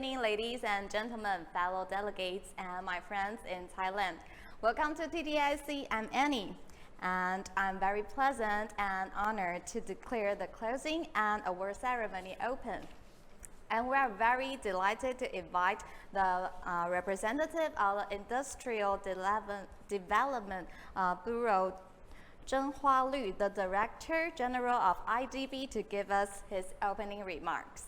evening, ladies and gentlemen, fellow delegates, and my friends in Thailand. Welcome to TTAIC. I'm Annie, and I'm very pleasant and honored to declare the closing and award ceremony open. And we are very delighted to invite the representative of the Industrial Development Bureau, Zheng Hualü, the Director General of IDB, to give us his opening remarks.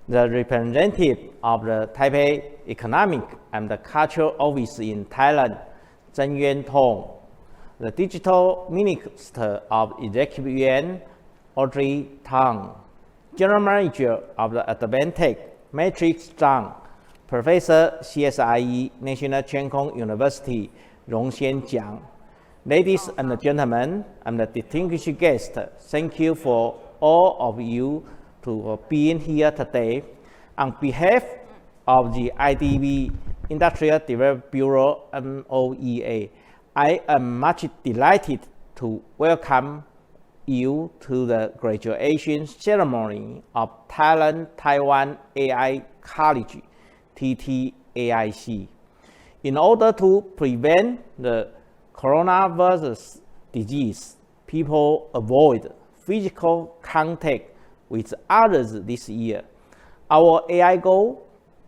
The representative of the Taipei Economic and Cultural Office in Thailand, Zheng Yuan-tong, the Digital Minister of Executive Yuan, Audrey Tang, General Manager of the Advantech, Matrix Zhang, Professor CSIE National Cheng Kung University, Rongxian Jiang. Ladies and gentlemen, and the distinguished guests, thank you for all of you to being here today. On behalf of the IDB Industrial Development Bureau (NOEA), I am much delighted to welcome you to the graduation ceremony of Taiwan AI College (TTAIC). In order to prevent the coronavirus disease, people avoid physical contact with others this year. Our AI Go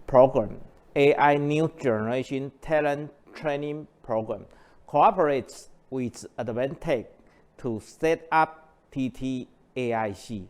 program, AI New Generation Talent Training Program, cooperates with Advantech to set up TTAIC,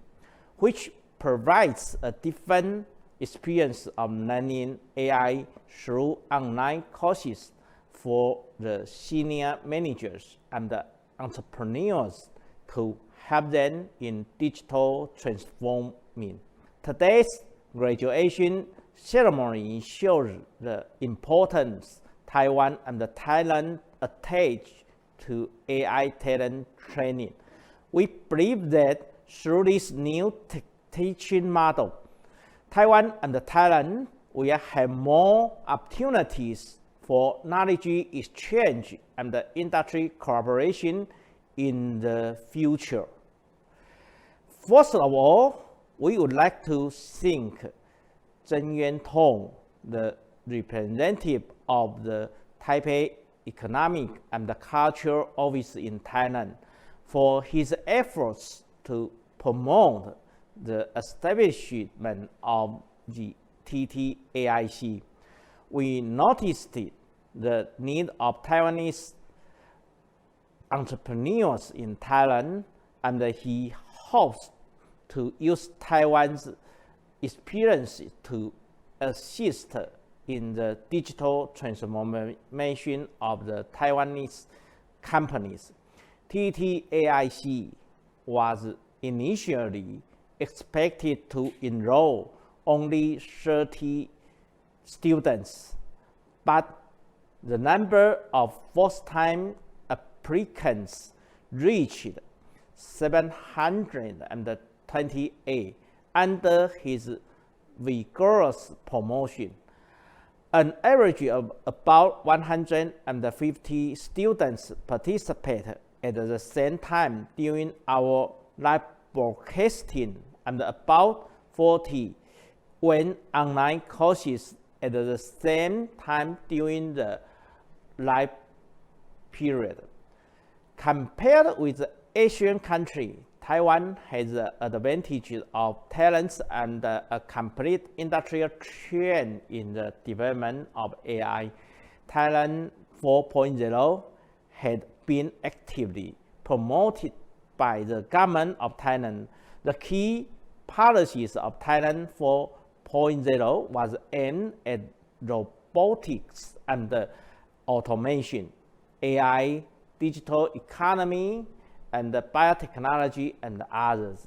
which provides a different experience of learning AI through online courses for the senior managers and the entrepreneurs to help them in digital transforming. Today's graduation ceremony shows the importance Taiwan and Thailand attach to AI talent training. We believe that through this new teaching model, Taiwan and Thailand will have more opportunities for knowledge exchange and industry cooperation in the future. First of all, we would like to thank Zheng Yuan-tong, the representative of the Taipei Economic and Cultural Office in Thailand, for his efforts to promote the establishment of the TTAIC. We noticed the need of Taiwanese entrepreneurs in Thailand, and he hopes to use Taiwan's experience to assist in the digital transformation of the Taiwanese companies. TTAIC was initially expected to enroll only 30 students, but the number of first-time applicants reached 728 under his vigorous promotion. An average of about 150 students participated at the same time during our live broadcasting, and about 40 went online courses at the same time during the live period. Compared with the Asian country, Taiwan has the advantage of talents and a complete industrial chain in the development of AI. Thailand 4.0 had been actively promoted by the government of Thailand. The key policies of Thailand 4.0 was aimed at robotics and automation, AI, digital economy, and biotechnology, and others.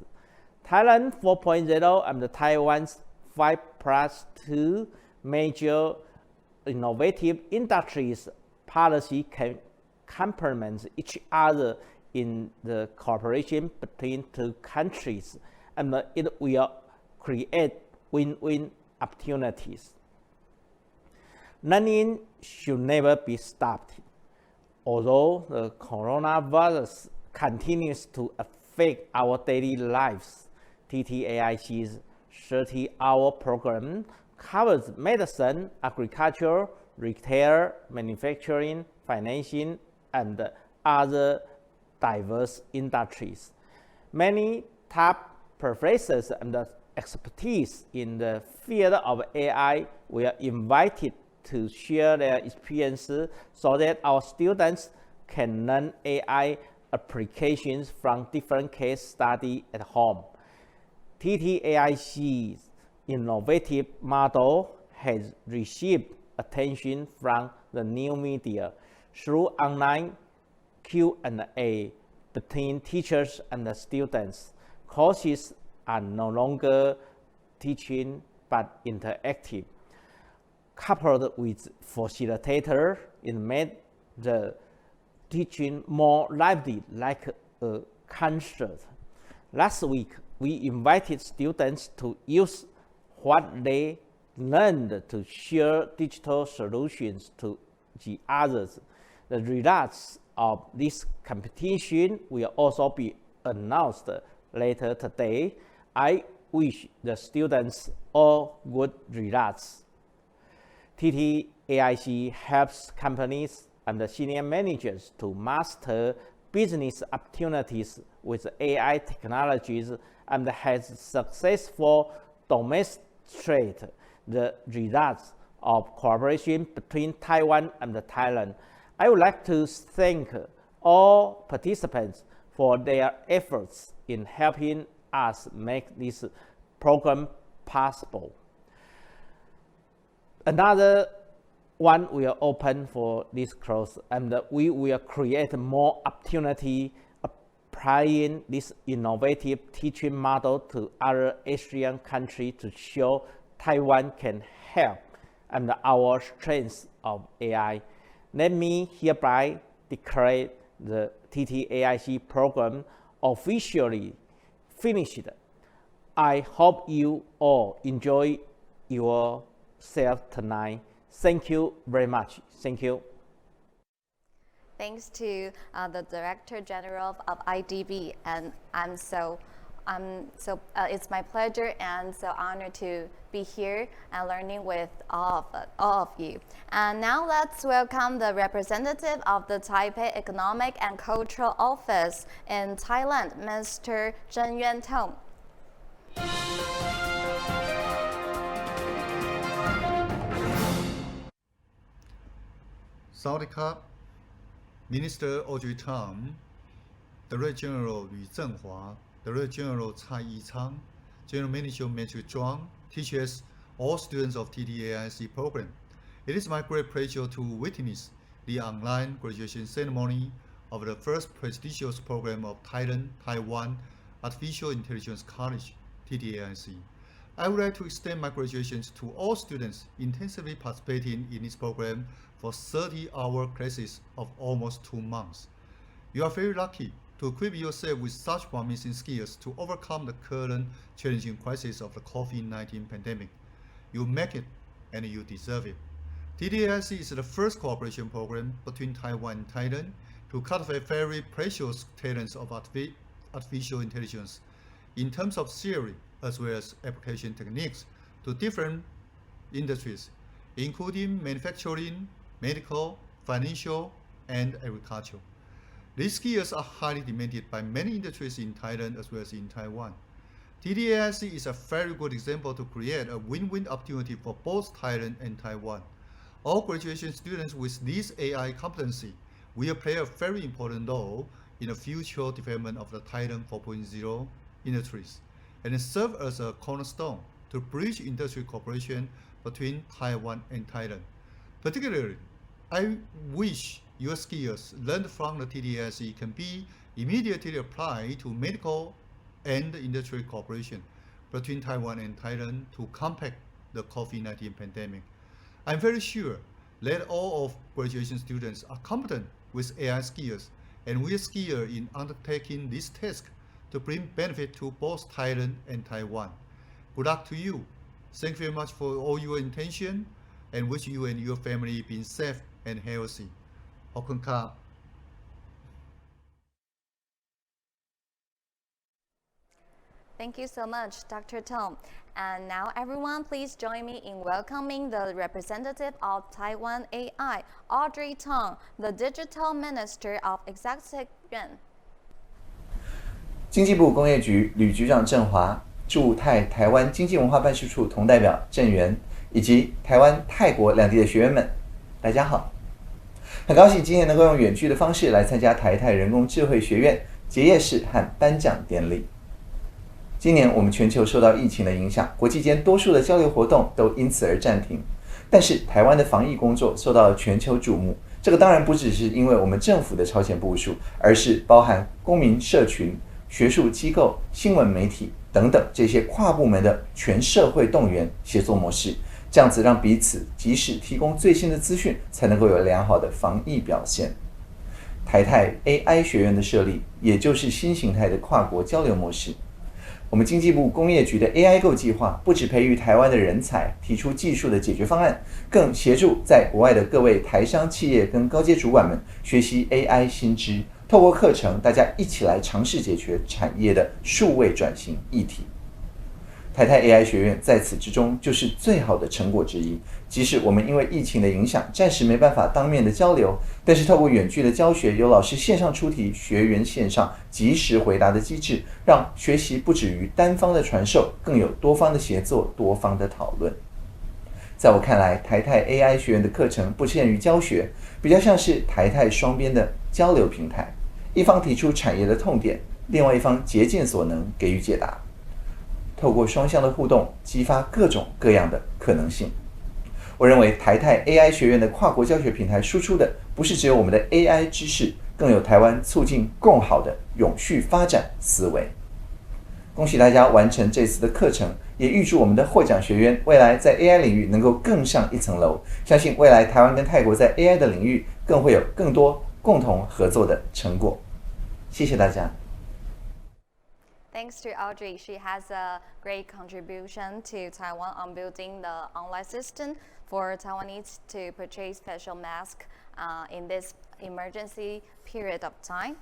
Thailand 4.0 and Taiwan's 5+2 major innovative industries policy can complement each other in the cooperation between two countries, and it will create win-win opportunities. Learning should never be stopped. Although the coronavirus continues to affect our daily lives, TTAIC's 30-hour program covers medicine, agriculture, retail, manufacturing, financing, and other diverse industries. Many top professors and expertise in the field of AI were invited to share their experiences so that our students can learn AI applications from different case studies at home. TTAIC's innovative model has received attention from the new media through online Q&A between teachers and the students. Courses are no longer teaching but interactive. Coupled with facilitator, it made the teaching more lively, like a concert. Last week, we invited students to use what they learned to share digital solutions to the others. The results of this competition will also be announced later today. I wish the students all good results. TTAIC helps companies and the senior managers to master business opportunities with AI technologies and has successfully demonstrated the results of cooperation between Taiwan and Thailand. I would like to thank all participants for their efforts in helping us make this program possible. Another one will open for this course, and we will create more opportunity applying this innovative teaching model to other Asian countries to show Taiwan can help and our strengths of AI. Let me hereby declare the TTAIC program officially finished. I hope you all enjoy yourself tonight. Thank you very much. Thank you. Thanks to the Director General of IDB, and it's my pleasure and so honored to be here and learning with all of you. And now let's welcome the representative of the Taipei Economic and Cultural Office in Thailand, Mr. Zhen Yuan Tong. Sawadee Minister Audrey Tang, Director General Lu Zhenhua, Director General Cai Yichang, General Manager Matthew Zhuang, teachers, all students of TTAIC program. It is my great pleasure to witness the online graduation ceremony of the first prestigious program of Taiwan Artificial Intelligence College, TTAIC. I would like to extend my congratulations to all students intensively participating in this program for 30-hour classes of almost 2 months. You are very lucky to equip yourself with such promising skills to overcome the current challenging crisis of the COVID-19 pandemic. You make it and you deserve it. TTAIC is the first cooperation program between Taiwan and Thailand to cultivate very precious talents of artificial intelligence in terms of theory as well as application techniques to different industries, including manufacturing, medical, financial, and agriculture. These skills are highly demanded by many industries in Thailand as well as in Taiwan. TTAIC is a very good example to create a win-win opportunity for both Thailand and Taiwan. All graduation students with this AI competency will play a very important role in the future development of the Thailand 4.0 industries and serve as a cornerstone to bridge industry cooperation between Taiwan and Thailand. Particularly, I wish your skills learned from the TTAIC can be immediately applied to medical and industry cooperation between Taiwan and Thailand to combat the COVID-19 pandemic. I'm very sure that all of graduation students are competent with AI skills and will skilled in undertaking this task to bring benefit to both Thailand and Taiwan. Good luck to you. Thank you very much for all your attention and wish you and your family being safe and healthy. ขอบคุณครับ Thank you so much, Dr. Tong. And now everyone, please join me in welcoming the representative of Taiwan AI, Audrey Tang, the Digital Minister of Executive Yuan. 经济部工业局吕局长郑华、驻台湾经济文化办事处同代表郑源以及台湾、泰国两地的学员们，大家好！很高兴今天能够用远距的方式来参加台人工智慧学院结业式和颁奖典礼。今年我们全球受到疫情的影响，国际间多数的交流活动都因此而暂停。但是台湾的防疫工作受到了全球瞩目，这个当然不只是因为我们政府的超前部署，而是包含公民社群、学术机构、新闻媒体等等这些跨部门的全社会动员协作模式，这样子让彼此及时提供最新的资讯，才能够有良好的防疫表现。台 AI 学院的设立，也就是新形态的跨国交流模式。我们经济部工业局的 AI Go 计划，不只培育台湾的人才，提出技术的解决方案，更协助在国外的各位台商企业跟高阶主管们学习 AI 新知，透过课程，大家一起来尝试解决产业的数位转型议题。台 AI 学院在此之中就是最好的成果之一。即使我们因为疫情的影响，暂时没办法当面的交流，但是透过远距的教学，有老师线上出题，学员线上及时回答的机制，让学习不止于单方的传授，更有多方的协作、多方的讨论。在我看来，台 AI 学院的课程不限于教学，比较像是台双边的交流平台，一方提出产业的痛点，另外一方竭尽所能给予解答。透过双向的互动，激发各种各样的可能性。我认为台 AI 学院的跨国教学平台输出的不是只有我们的 AI 知识，更有台湾促进共好的永续发展思维。恭喜大家完成这次的课程，也预祝我们的获奖学员未来在 AI 领域能够更上一层楼。相信未来台湾跟泰国在 AI 的领域更会有更多共同合作的成果。谢谢大家。Thanks to Audrey, she has a great contribution to Taiwan on building the online system for Taiwanese to purchase facial masks in this emergency period of time.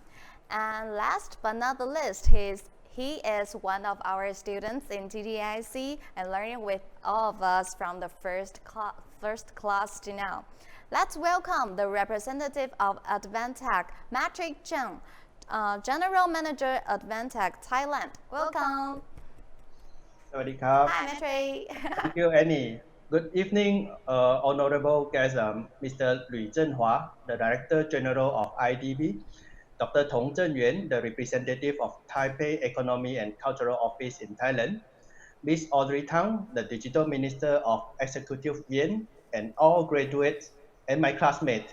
And last but not the least, he is one of our students in TTAIC and learning with all of us from the first class to now. Let's welcome the representative of Advantech, Patrick Zheng, General Manager Advantech Thailand. Welcome. สวัสดีครับ Hi, Patrick. Thank you, Annie. Good evening, honorable guest, Mr. Lü Zhenhua, the Director General of IDB, Dr. Thong Zhenyuan, the representative of Taipei Economy and Cultural Office in Thailand, Ms. Audrey Tang, the Digital Minister of Executive Yuan, and all graduates and my classmates.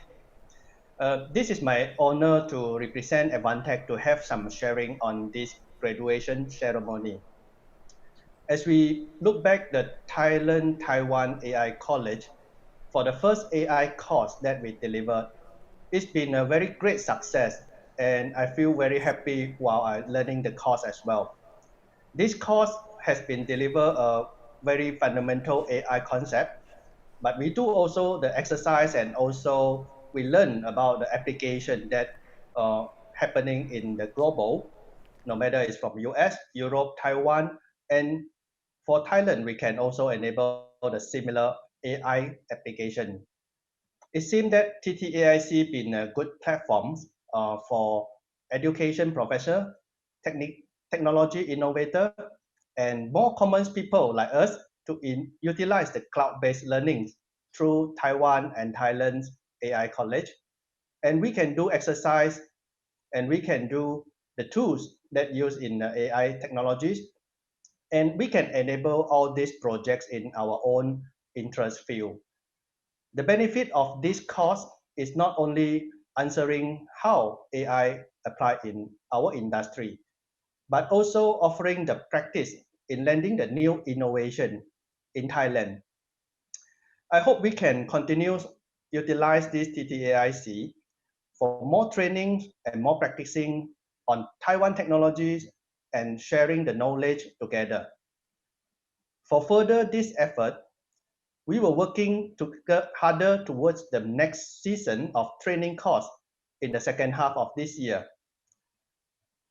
This is my honor to represent Advantech to have some sharing on this graduation ceremony. As we look back the Taiwan AI College, for the first AI course that we delivered, it's been a very great success, and I feel very happy while I'm learning the course as well. This course has been delivered a very fundamental AI concept, but we do also the exercise and also we learn about the application that happening in the global, no matter it's from US, Europe, Taiwan, and for Thailand, we can also enable the similar AI application. It seems that TTAIC been a good platform for education professor, technology innovator, and more common people like us to utilize the cloud-based learning through Taiwan and Thailand's AI College. And we can do exercise and we can do the tools that use in the AI technologies. And we can enable all these projects in our own interest field. The benefit of this course is not only answering how AI apply in our industry, but also offering the practice in landing the new innovation in Thailand. I hope we can continue utilize this TTAIC for more training and more practicing on Taiwan technologies and sharing the knowledge together. For further this effort, we were working to get harder towards the next season of training course in the second half of this year.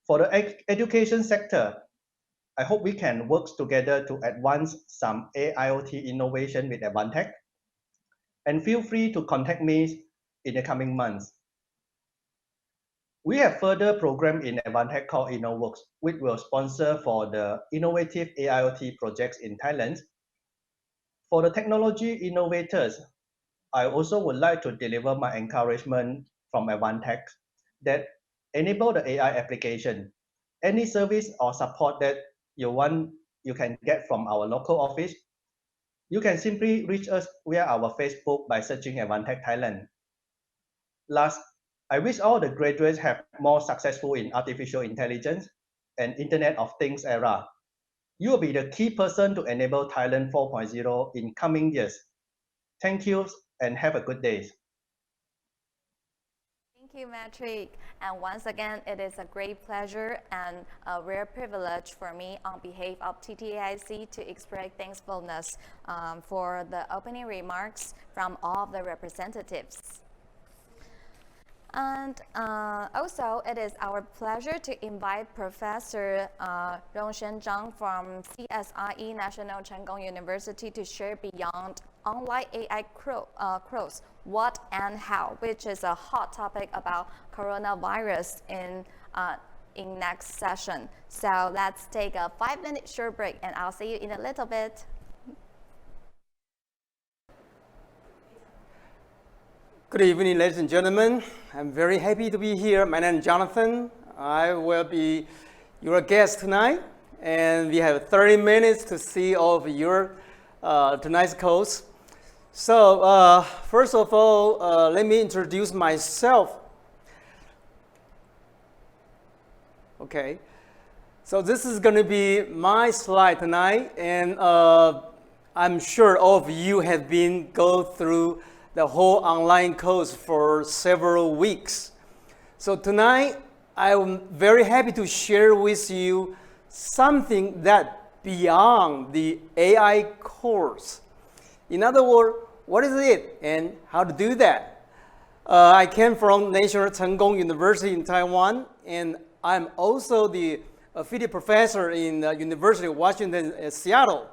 For the education sector, I hope we can work together to advance some AIoT innovation with Advantech. And feel free to contact me in the coming months. We have further program in Advantech called InnoWorks, which will sponsor for the innovative AIoT projects in Thailand. For the technology innovators, I also would like to deliver my encouragement from Advantech that enable the AI application. Any service or support that you want, you can get from our local office. You can simply reach us via our Facebook by searching Advantech Thailand. Last, I wish all the graduates have more successful in artificial intelligence and Internet of Things era. You will be the key person to enable Thailand 4.0 in coming years. Thank you and have a good day. Thank you, Patrick. And once again, it is a great pleasure and a rare privilege for me on behalf of TTAIC to express thankfulness for the opening remarks from all of the representatives. And also, it is our pleasure to invite Professor Rongshen Zhang from CSIE National Cheng Kung University to share beyond online AI course, what and how, which is a hot topic about coronavirus in next session. So let's take a 5-minute short break, and I'll see you in a little bit. Good evening, ladies and gentlemen. I'm very happy to be here. My name is Jonathan. I will be your guest tonight, and we have 30 minutes to see all of your tonight's course. So, first of all, let me introduce myself. Okay, so this is going to be my slide tonight, and I'm sure all of you have been go through the whole online course for several weeks. So tonight, I'm very happy to share with you something that beyond the AI course. In other words, what is it and how to do that? I came from National Cheng Kung University in Taiwan, and I'm also the affiliate professor in the University of Washington at Seattle.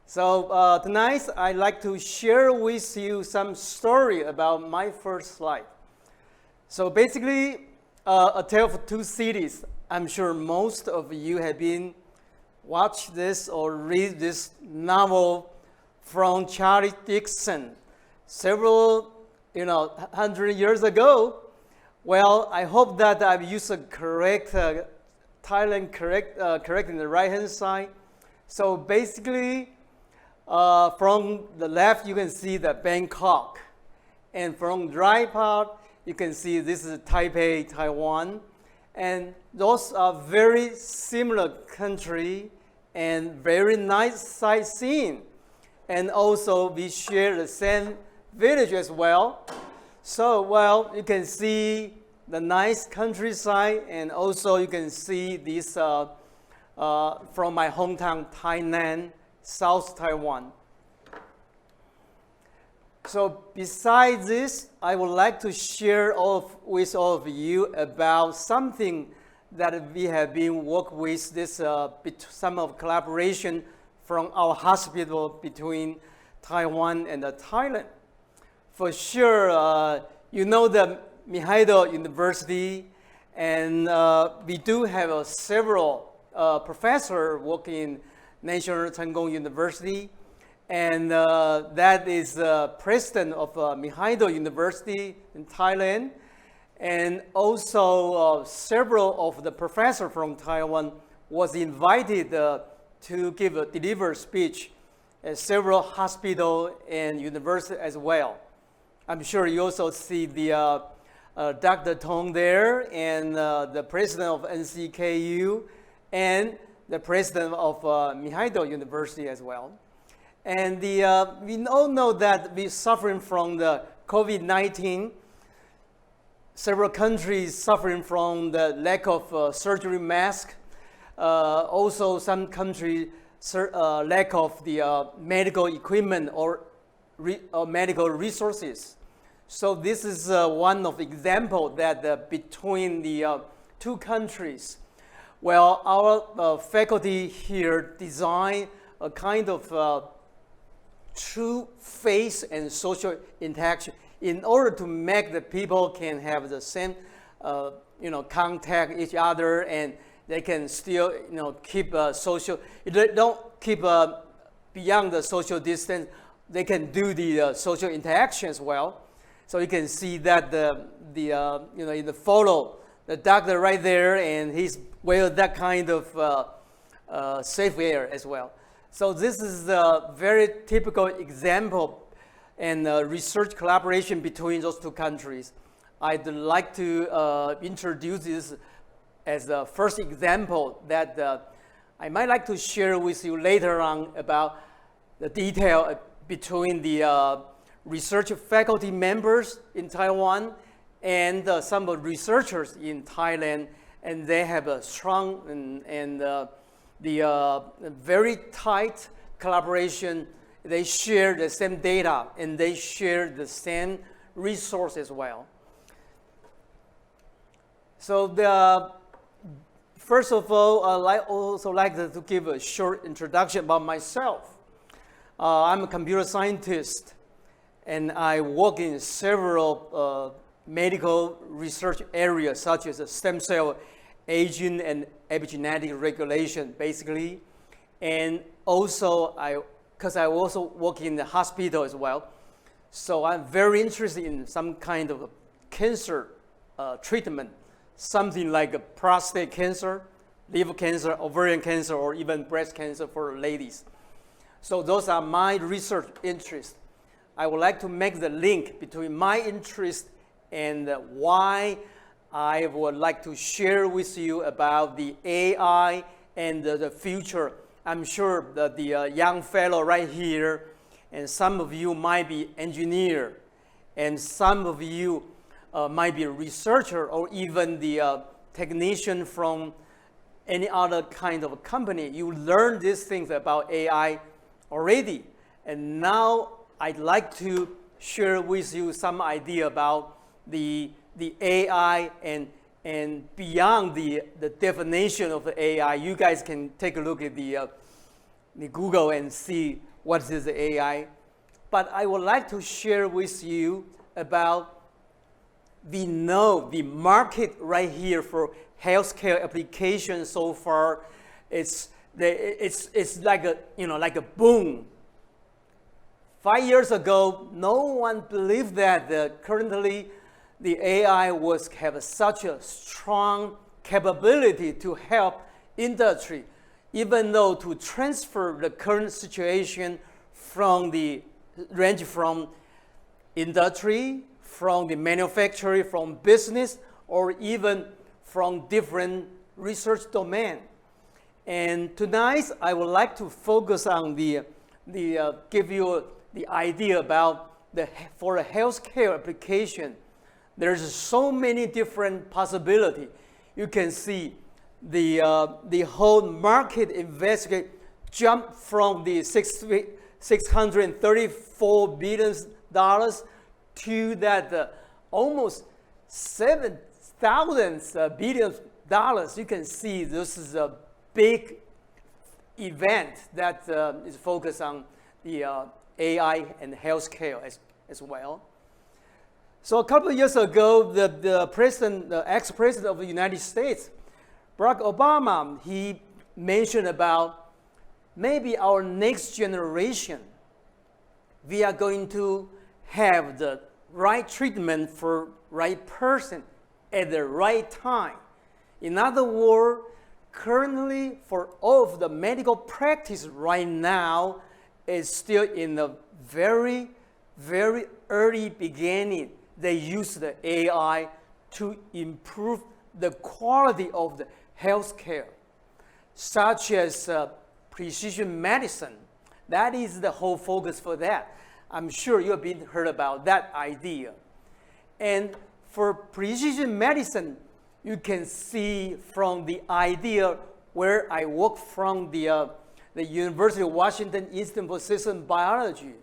So tonight, I'd like to share with you some story about my first slide. So basically, A Tale of Two Cities. I'm sure most of you have been watch this or read this novel from Charles Dickens several, 100 years ago. Well, I hope that I've used a correct Thailand correct in the right-hand side. So basically, from the left, you can see the Bangkok. And from the right part, you can see this is Taipei, Taiwan. And those are very similar country and very nice sightseeing. And also, we share the same village as well. So, well, you can see the nice countryside, and also you can see this from my hometown, Tainan, South Taiwan. So besides this, I would like to share with all of you about something that we have been working with this some of collaboration from our hospital between Taiwan and Thailand. For sure, you know the Mihaido University, and we do have several professors working in National Cheng Kung University, and that is president of Mihaido University in Thailand, and also several of the professors from Taiwan was invited to deliver speech at several hospitals and universities as well. I'm sure you also see the Dr. Tong there, and the president of NCKU, and the president of Mihaido University as well. And we all know that we're suffering from the COVID-19. Several countries suffering from the lack of surgery mask. Also, some countries lack of the medical equipment or medical resources. So this is one of the examples that between the two countries, Well, our faculty here design a kind of true face and social interaction in order to make the people can have the same, contact each other, and they can still, keep social. If they don't keep beyond the social distance, they can do the social interaction as well. So you can see that in the photo, the doctor right there, and he's wearing that kind of safe wear as well. So this is a very typical example and research collaboration between those two countries. I'd like to introduce this as the first example that I might like to share with you later on about the detail between the research faculty members in Taiwan and some of the researchers in Thailand, and they have a strong and very tight collaboration. They share the same data and they share the same resource as well. So first of all, I'd also like to give a short introduction about myself. I'm a computer scientist, and I work in several medical research areas, such as stem cell aging and epigenetic regulation, basically. And also, because I also work in the hospital as well, so I'm very interested in some kind of cancer treatment, something like prostate cancer, liver cancer, ovarian cancer, or even breast cancer for ladies. So those are my research interests. I would like to make the link between my interest and why I would like to share with you about the AI and the future. I'm sure that the young fellow right here, and some of you might be engineer, and some of you might be a researcher, or even the technician from any other kind of company. You learn these things about AI already, and now I'd like to share with you some idea about the AI and beyond the definition of the AI. You guys can take a look at the Google and see what is the AI. But I would like to share with you about the market right here for healthcare applications so far. It's like a boom. 5 years ago, no one believed that currently the AI have such a strong capability to help industry, even though to transfer the current situation from the range from industry, from the manufacturing, from business, or even from different research domain. And tonight, I would like to focus on give you the idea about for a healthcare application. There's so many different possibilities. You can see the whole market investigate jumped from the $634 billion to that almost $7,000 billion. You can see this is a big event that is focused on the AI and healthcare as well. So a couple of years ago, the ex-president of the United States, Barack Obama, he mentioned about maybe our next generation, we are going to have the right treatment for right person at the right time. In other words, currently for all of the medical practice right now is still in the very, very early beginning. They use the AI to improve the quality of the healthcare, such as precision medicine. That is the whole focus for that. I'm sure you have heard about that idea. And for precision medicine, you can see from the idea where I work from the University of Washington Institute for System Biology.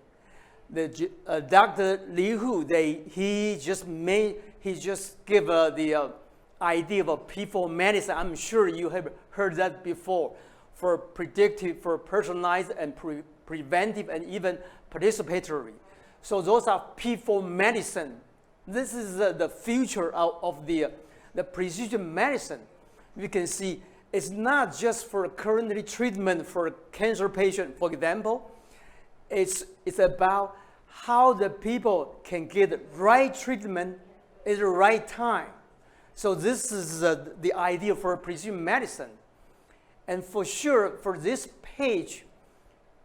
Dr. Li Hu, he just gave the idea of a P4 medicine. I'm sure you have heard that before, for predictive, for personalized, and preventive, and even participatory. So those are P4 medicine. This is the future of the precision medicine. We can see it's not just for currently treatment for cancer patient, for example. It's about how the people can get the right treatment at the right time. So this is the idea for precision medicine. And for sure, for this page,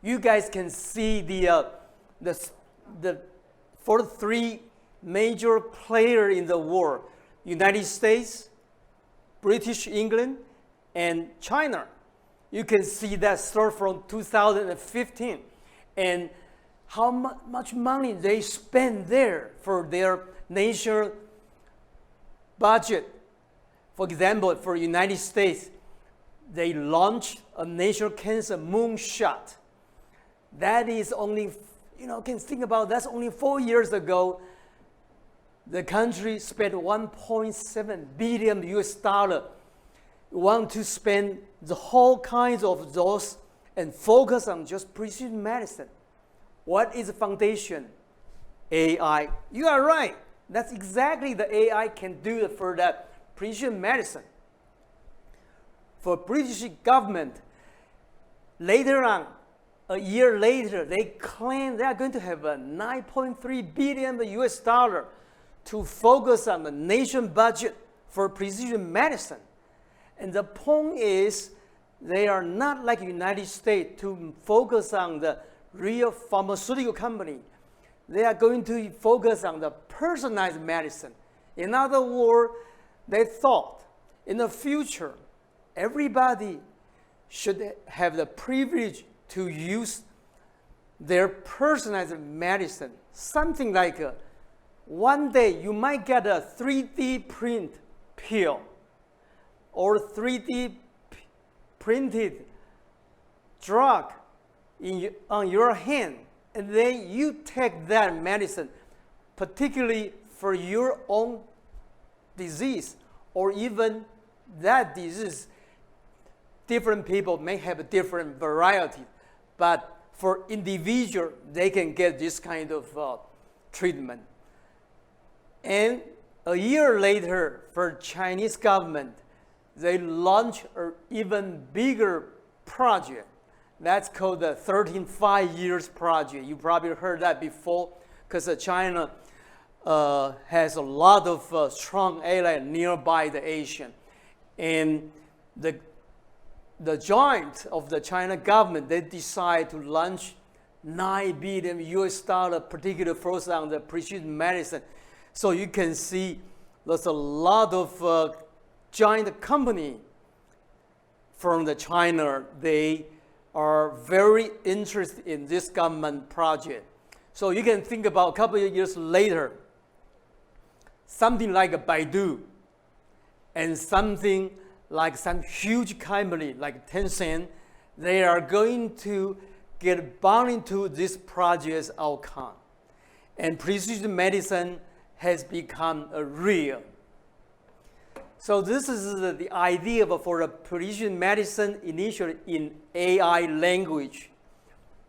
you guys can see the 43 major players in the world: United States, British England, and China. You can see that start from 2015, and how much money they spend there for their national budget. For example, for United States, they launched a national cancer moonshot. That is only, can think about, that's only 4 years ago. The country spent 1.7 billion US dollar. Want to spend the whole kinds of those and focus on just precision medicine. What is the foundation? AI. You are right. That's exactly the AI can do for that precision medicine. For British government, later on, a year later, they claim they are going to have a 9.3 billion US dollar to focus on the nation budget for precision medicine. And the point is, they are not like United States to focus on the real pharmaceutical company. They are going to focus on the personalized medicine. In other words, they thought in the future, everybody should have the privilege to use their personalized medicine. Something like one day you might get a 3D print pill or 3D printed drug on your hand, and then you take that medicine, particularly for your own disease, or even that disease. Different people may have a different variety, but for individual, they can get this kind of treatment. And a year later, for Chinese government, they launched an even bigger project. That's called the 13 5-years project. You probably heard that before, because China has a lot of strong allies nearby the Asian. And the joint of the China government, they decide to launch 9 billion US dollar, particularly focused on the precision medicine. So you can see there's a lot of giant company from the China. They are very interested in this government project. So you can think about a couple of years later, something like a Baidu and something like some huge company like Tencent, they are going to get bound into this project's outcome. And precision medicine has become a real. So this is the idea for a precision medicine initially in AI language.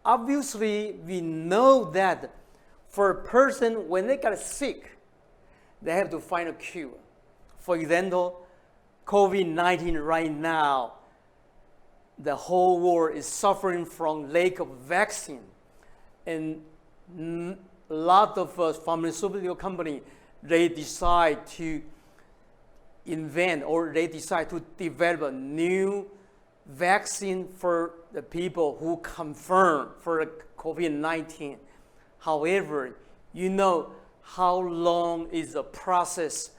Obviously, we know that for a person, when they get sick, they have to find a cure. For example, COVID-19 right now, the whole world is suffering from lack of vaccine. And a lot of pharmaceutical companies, they decide to invent or they decide to develop a new vaccine for the people who confirm for COVID-19. However, you know how long is the process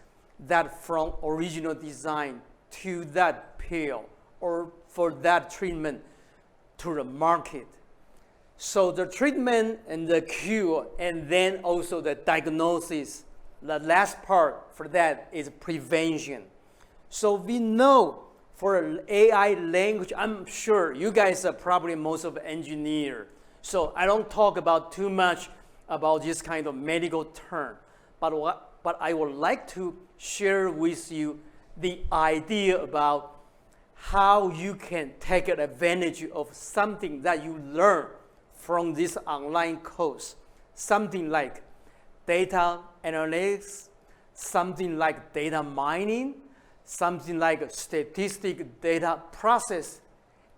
that from original design to that pill or for that treatment to the market. So the treatment and the cure, and then also the diagnosis, the last part for that is prevention. So we know for AI language, I'm sure you guys are probably most of engineers. So I don't talk about too much about this kind of medical term, but I would like to share with you the idea about how you can take advantage of something that you learn from this online course, something like data analytics, something like data mining, something like statistic data process,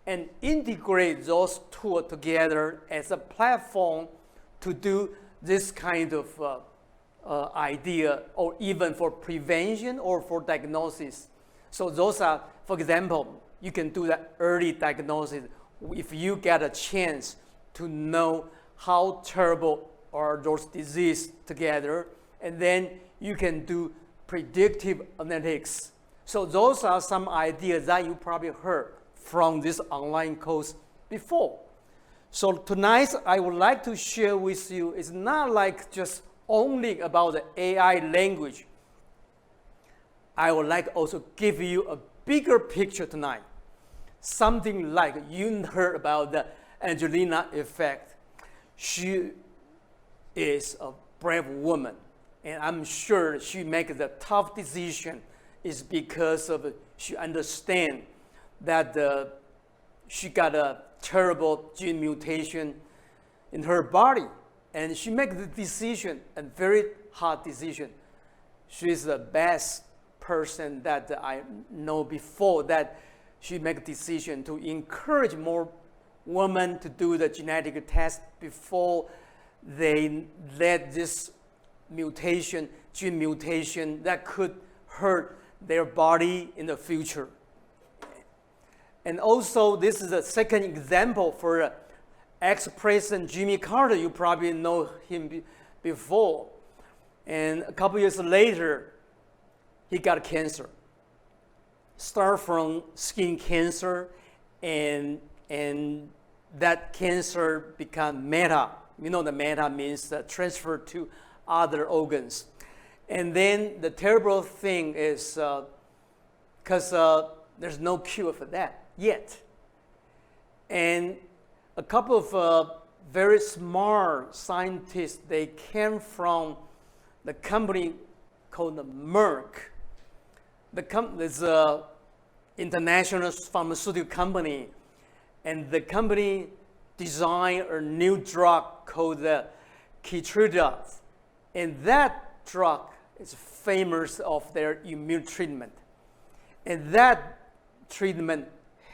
and integrate those tools together as a platform to do this kind of idea, or even for prevention or for diagnosis. So those are, for example, you can do that early diagnosis if you get a chance to know how terrible are those diseases together, and then you can do predictive analytics. So those are some ideas that you probably heard from this online course before. So tonight I would like to share with you, it's not like just only about the AI language. I would like also give you a bigger picture tonight. Something like you heard about the Angelina effect. She is a brave woman, and I'm sure she makes the tough decision is because of she understands that she got a terrible gene mutation in her body, and she makes the decision, a very hard decision. She's the best person that I know before that she make a decision to encourage more women to do the genetic test before they let this mutation, gene mutation that could hurt their body in the future. And also, this is a second example for ex-President Jimmy Carter. You probably know him before. And a couple years later, he got cancer. Start from skin cancer, and that cancer become meta. You know, the meta means transfer to other organs. And then the terrible thing is, because there's no cure for that yet. And a couple of very smart scientists, they came from the company called Merck. It's an international pharmaceutical company, and the company designed a new drug called Keytruda, and that drug is famous of their immune treatment, and that treatment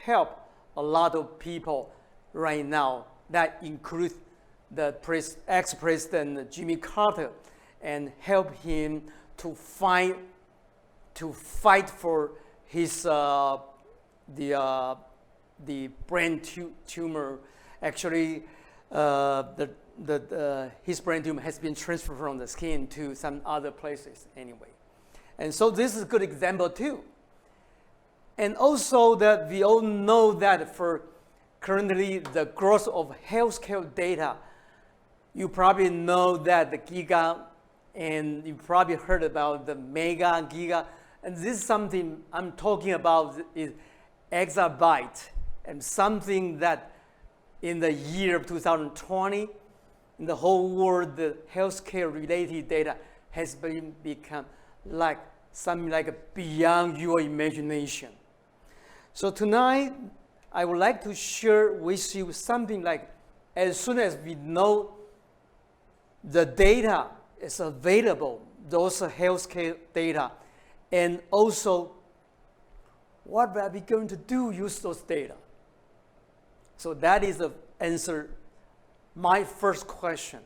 helped a lot of people right now. That includes the ex-president Jimmy Carter, and help him to fight for his the brain tumor. Actually, his brain tumor has been transferred from the skin to some other places anyway. And so this is a good example too. And also that we all know that for currently the growth of healthcare data, you probably know that the giga, and you probably heard about the mega, giga, and this is something I'm talking about is exabyte, and something that in the year of 2020, in the whole world, the healthcare related data has become like something like beyond your imagination. So tonight, I would like to share with you something like, as soon as we know the data is available, those healthcare data, and also what are we going to do use those data? So that is the answer, my first question.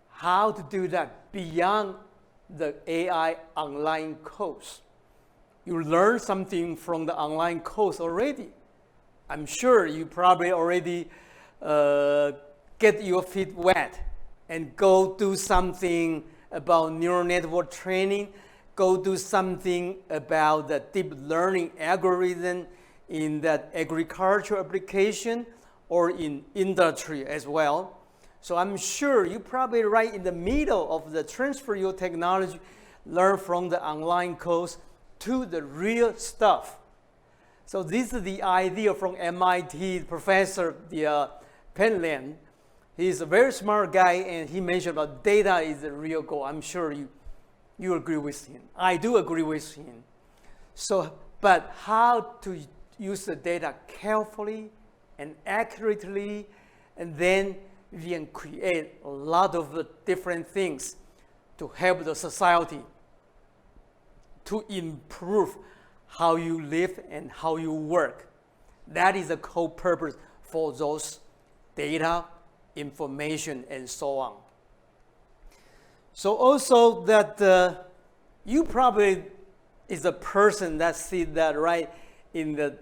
How to do that beyond the AI online course? You learn something from the online course already. I'm sure you probably already get your feet wet and go do something about neural network training, go do something about the deep learning algorithm in that agriculture application or in industry as well. So I'm sure you probably right in the middle of the transfer your technology, learn from the online course to the real stuff. So this is the idea from MIT professor, Penland. He's a very smart guy, and he mentioned about data is the real goal. I'm sure you agree with him. I do agree with him. So, but how to use the data carefully and accurately, and then we can create a lot of different things to help the society to improve how you live and how you work. That is the core purpose for those data, information, and so on. So also that you probably is a person that sees that right in the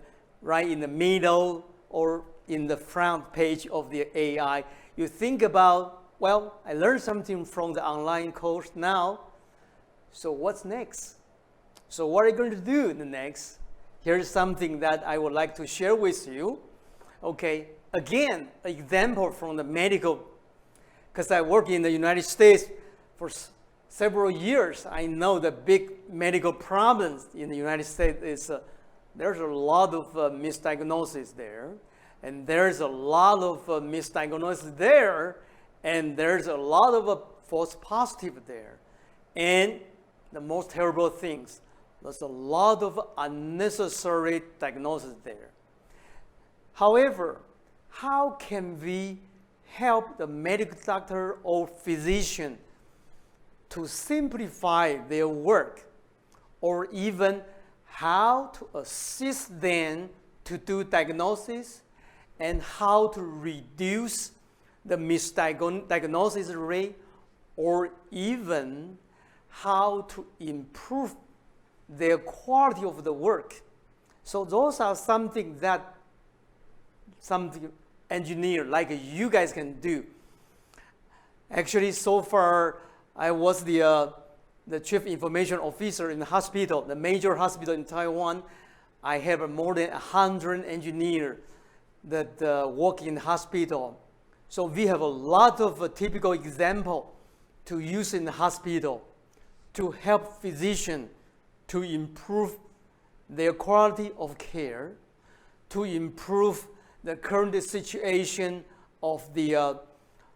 middle or in the front page of the AI. You think about, well, I learned something from the online course now, so what's next? So what are you going to do in the next? Here's something that I would like to share with you. Okay, again, an example from the medical, because I work in the United States for several years. I know the big medical problems in the United States is there's a lot of misdiagnosis there, and there's a lot of misdiagnosis there, and there's a lot of false positive there. And the most terrible things, there's a lot of unnecessary diagnosis there. However, how can we help the medical doctor or physician to simplify their work, or even how to assist them to do diagnosis, and how to reduce the misdiagnosis rate, or even how to improve their quality of the work. So those are something that some engineer like you guys can do. Actually, so far, I was the chief information officer in the hospital, the major hospital in Taiwan. I have more than 100 engineers that work in the hospital. So we have a lot of typical example to use in the hospital to help physicians to improve their quality of care, to improve the current situation of the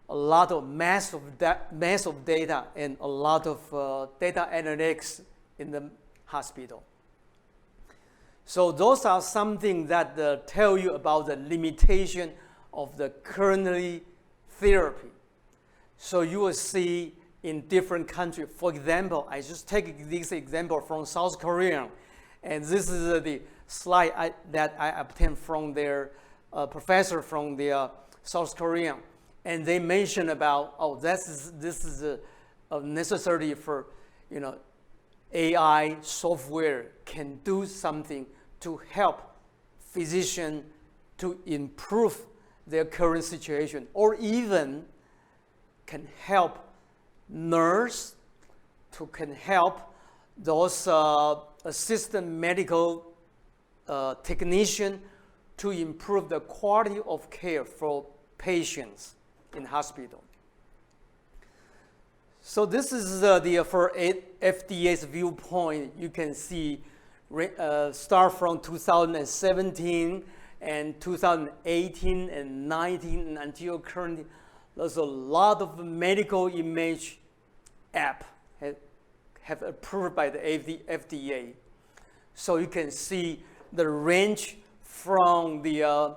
a lot of mass of data and a lot of data analytics in the hospital. So those are something that tell you about the limitation of the currently therapy. So you will see in different countries. For example, I just take this example from South Korea, and this is the slide that I obtained from their professor from the South Korea. And they mentioned about, oh, this is a necessity for, AI software can do something to help physicians to improve their current situation, or even can help nurse can help those assistant medical technician to improve the quality of care for patients in hospital. So this is for FDA's viewpoint. You can see start from 2017 and 2018 and 19 until currently. There's a lot of medical image app have approved by the FDA. So you can see the range from the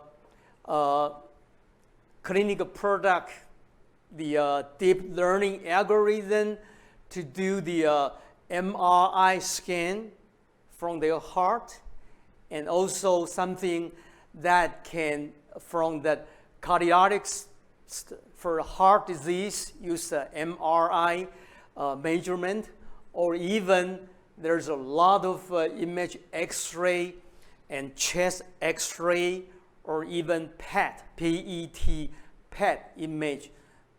clinical product, the deep learning algorithm to do the MRI scan from their heart, and also something that can, from the cardiacs for heart disease, use the MRI measurement, or even there's a lot of image X-ray and chest X-ray, or even PET, P-E-T, PET image.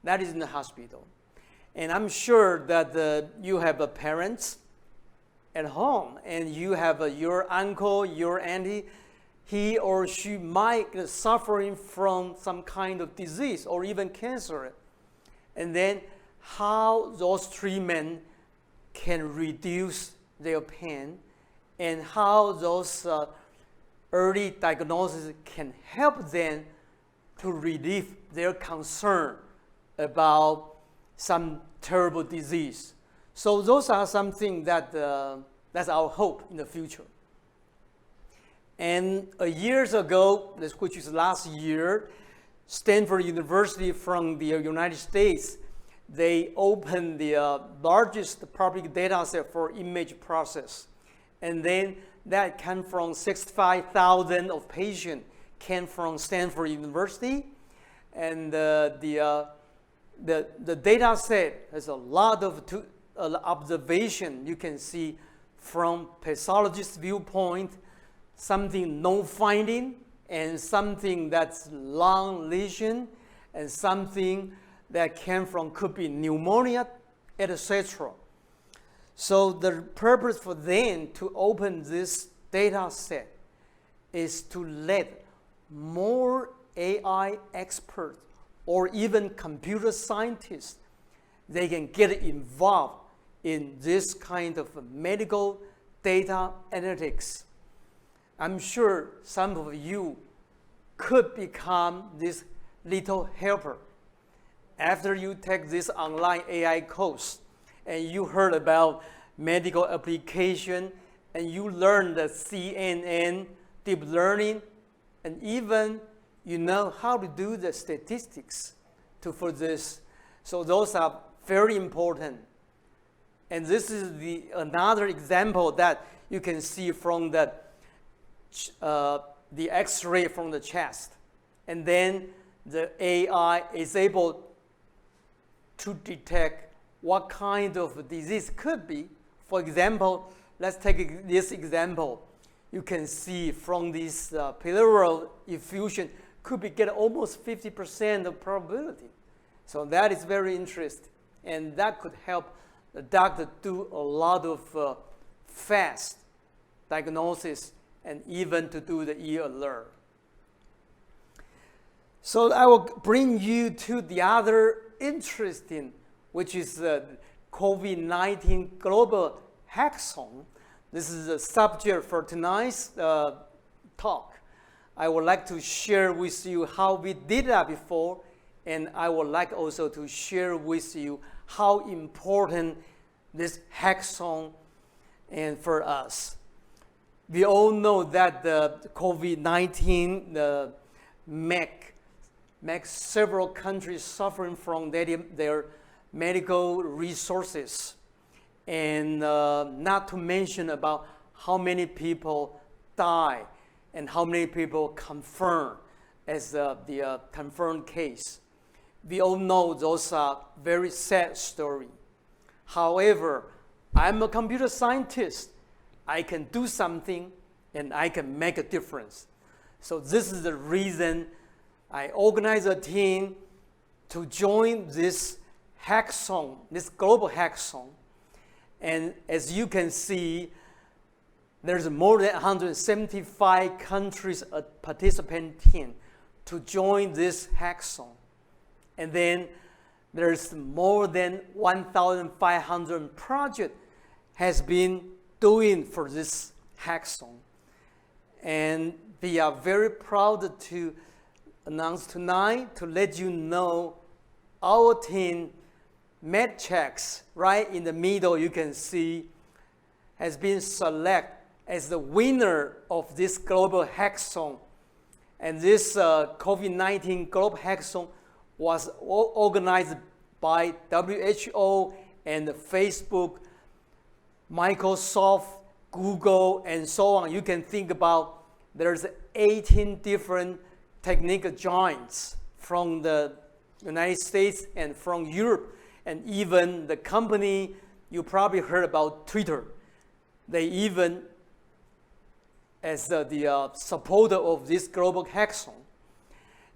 That is in the hospital. And I'm sure that you have parents at home, and you have your uncle, your auntie, he or she might be suffering from some kind of disease or even cancer. And then how those treatments can reduce their pain, and how those early diagnosis can help them to relieve their concern about some terrible disease. So those are something that that's our hope in the future. And years ago, which is last year, Stanford University from the United States, they opened the largest public data set for image process. And then that came from 65,000 of patients came from Stanford University. And the data set has a lot of observation you can see from pathologist viewpoint, something no finding, and something that's long lesion, and something that came from could be pneumonia, etc. So the purpose for them to open this data set is to let more AI experts or even computer scientists, they can get involved in this kind of medical data analytics. I'm sure some of you could become this little helper after you take this online AI course and you heard about medical application and you learned the CNN, deep learning, and even you know how to do the statistics for this. So those are very important. And this is another example that you can see from the X-ray from the chest. And then the AI is able to detect what kind of disease could be. For example, let's take this example. You can see from this pleural effusion could be get almost 50% of probability. So that is very interesting. And that could help the doctor do a lot of fast diagnosis and even to do the e-alert. So I will bring you to the other interesting, which is COVID-19 Global Hackathon. This is the subject for tonight's talk. I would like to share with you how we did that before, and I would like also to share with you how important this hackathon and for us. We all know that the COVID-19 makes several countries suffering from their medical resources, and not to mention about how many people die and how many people confirmed as the confirmed case. We all know those are very sad stories. However, I'm a computer scientist. I can do something and I can make a difference. So this is the reason I organized a team to join this hackathon, this global hackathon. And as you can see, there's more than 175 countries participating to join this hackathon. And then there's more than 1,500 projects has been doing for this hackathon. And we are very proud to announce tonight to let you know our team, MedChecks, right in the middle you can see, has been selected as the winner of this global hackathon. And this COVID-19 global hackathon was organized by WHO and Facebook, Microsoft, Google, and so on. You can think about there's 18 different technical giants from the United States and from Europe, and even the company you probably heard about, Twitter. They even as the supporter of this global hackathon.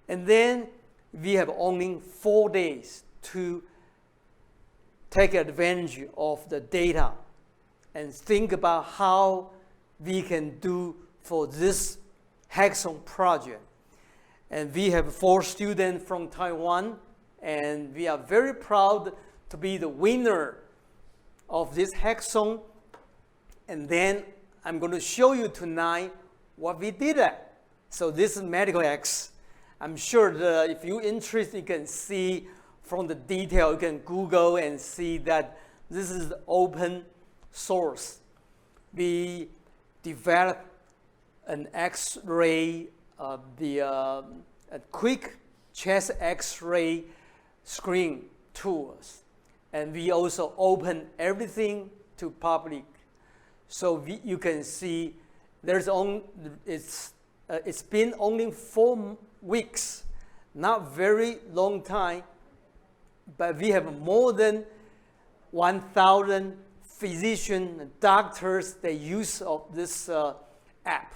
And then we have only 4 days to take advantage of the data and think about how we can do for this hackathon project. And we have 4 students from Taiwan, and we are very proud to be the winner of this hackathon. And then I'm going to show you tonight what we did at. So this is Medical X. I'm sure that if you're interested, you can see from the detail, you can Google and see that this is open source. We developed an X-ray, a quick chest X-ray screen tools. And we also open everything to public. So you can see it's been only 4 weeks, not very long time, but we have more than 1,000 physicians, doctors, they use of this app.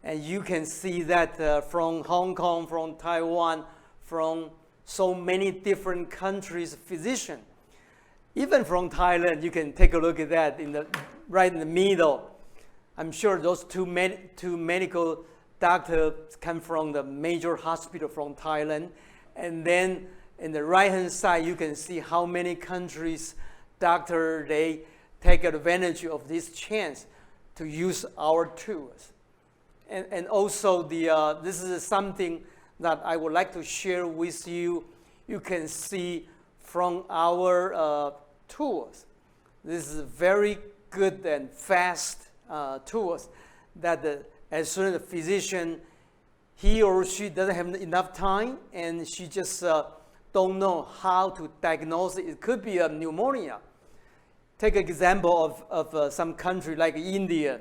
And you can see that from Hong Kong, from Taiwan, from so many different countries, physicians. Even from Thailand, you can take a look at that right in the middle. I'm sure those two medical doctors come from the major hospital from Thailand. And then in the right-hand side, you can see how many countries doctors, they take advantage of this chance to use our tools. And also, this is something that I would like to share with you. You can see from our tools. This is very good and fast tools that as soon as the physician, he or she doesn't have enough time and she just don't know how to diagnose it. It could be a pneumonia. Take an example of some country like India.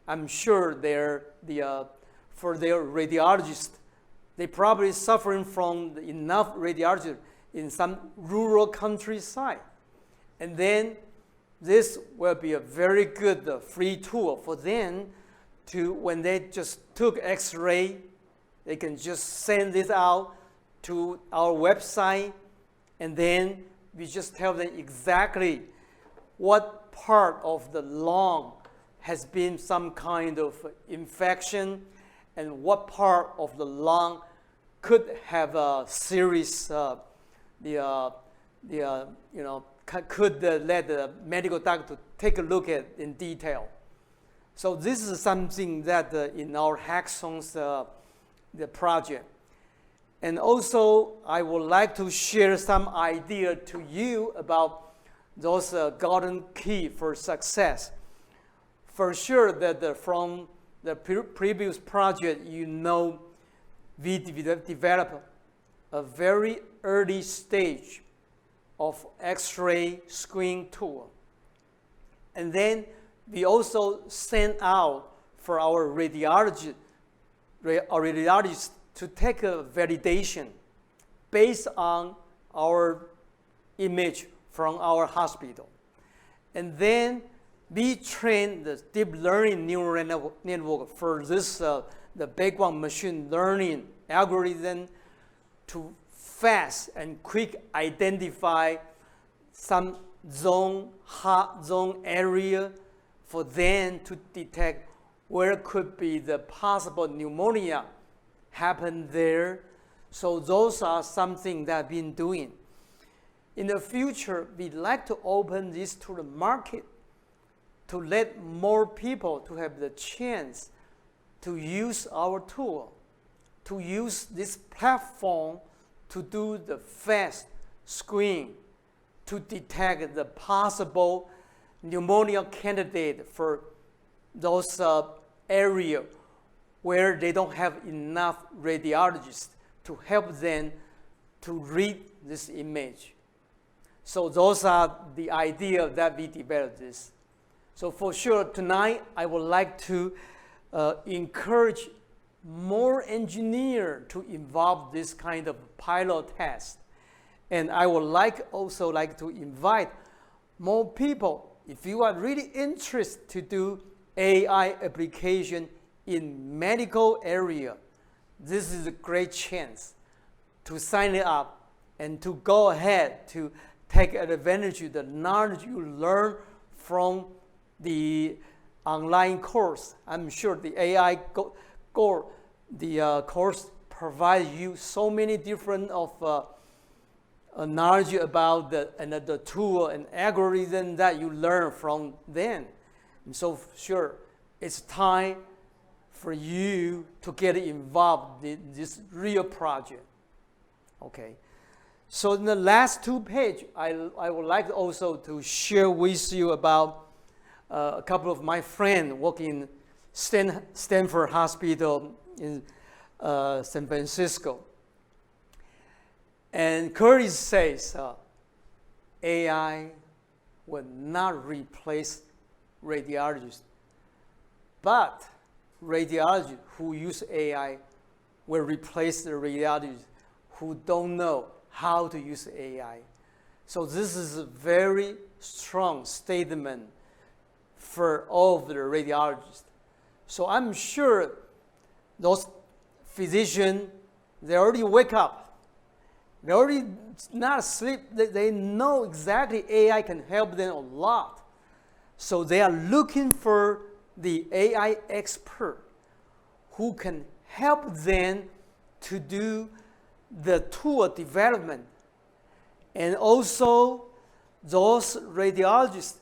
I'm sure for their radiologists, they probably suffering from enough radiologists in some rural countryside. And then this will be a very good free tool for them to, when they just took X-ray, they can just send this out to our website, and then we just tell them exactly what part of the lung has been some kind of infection and what part of the lung could have a serious, could let the medical doctor take a look at in detail. So this is something that in our hackathons, the project. And also, I would like to share some idea to you about those golden key for success. For sure that from the previous project, we developed a very early stage of X-ray screen tool. And then we also sent out for our radiologists to take a validation based on our image from our hospital. And then we train the deep learning neural network for this, the background machine learning algorithm to fast and quick identify some hot zone area for them to detect where could be the possible pneumonia happen there. So those are something that I've been doing. In the future, we'd like to open this to the market to let more people to have the chance to use our tool, to use this platform to do the fast screen, to detect the possible pneumonia candidate for those areas where they don't have enough radiologists to help them to read this image. So those are the idea that we developed this. So for sure, tonight, I would like to encourage more engineers to involve this kind of pilot test. And I would also like to invite more people, if you are really interested to do AI application in medical area, this is a great chance to sign it up and to go ahead to take advantage of the knowledge you learn from the online course. I'm sure the AI course provides you so many different knowledge about the tool and algorithm that you learn from them. And so sure, it's time for you to get involved in this real project. Okay. So in the last 2 pages, I would like also to share with you about a couple of my friends working in Stanford Hospital in San Francisco. And Curtis says, AI will not replace radiologists, but radiologists who use AI will replace the radiologists who don't know how to use AI. So this is a very strong statement for all of the radiologists. So I'm sure those physicians, they already wake up. They already not asleep. They know exactly AI can help them a lot. So they are looking for the AI expert who can help them to do the tool development. And also, those radiologists,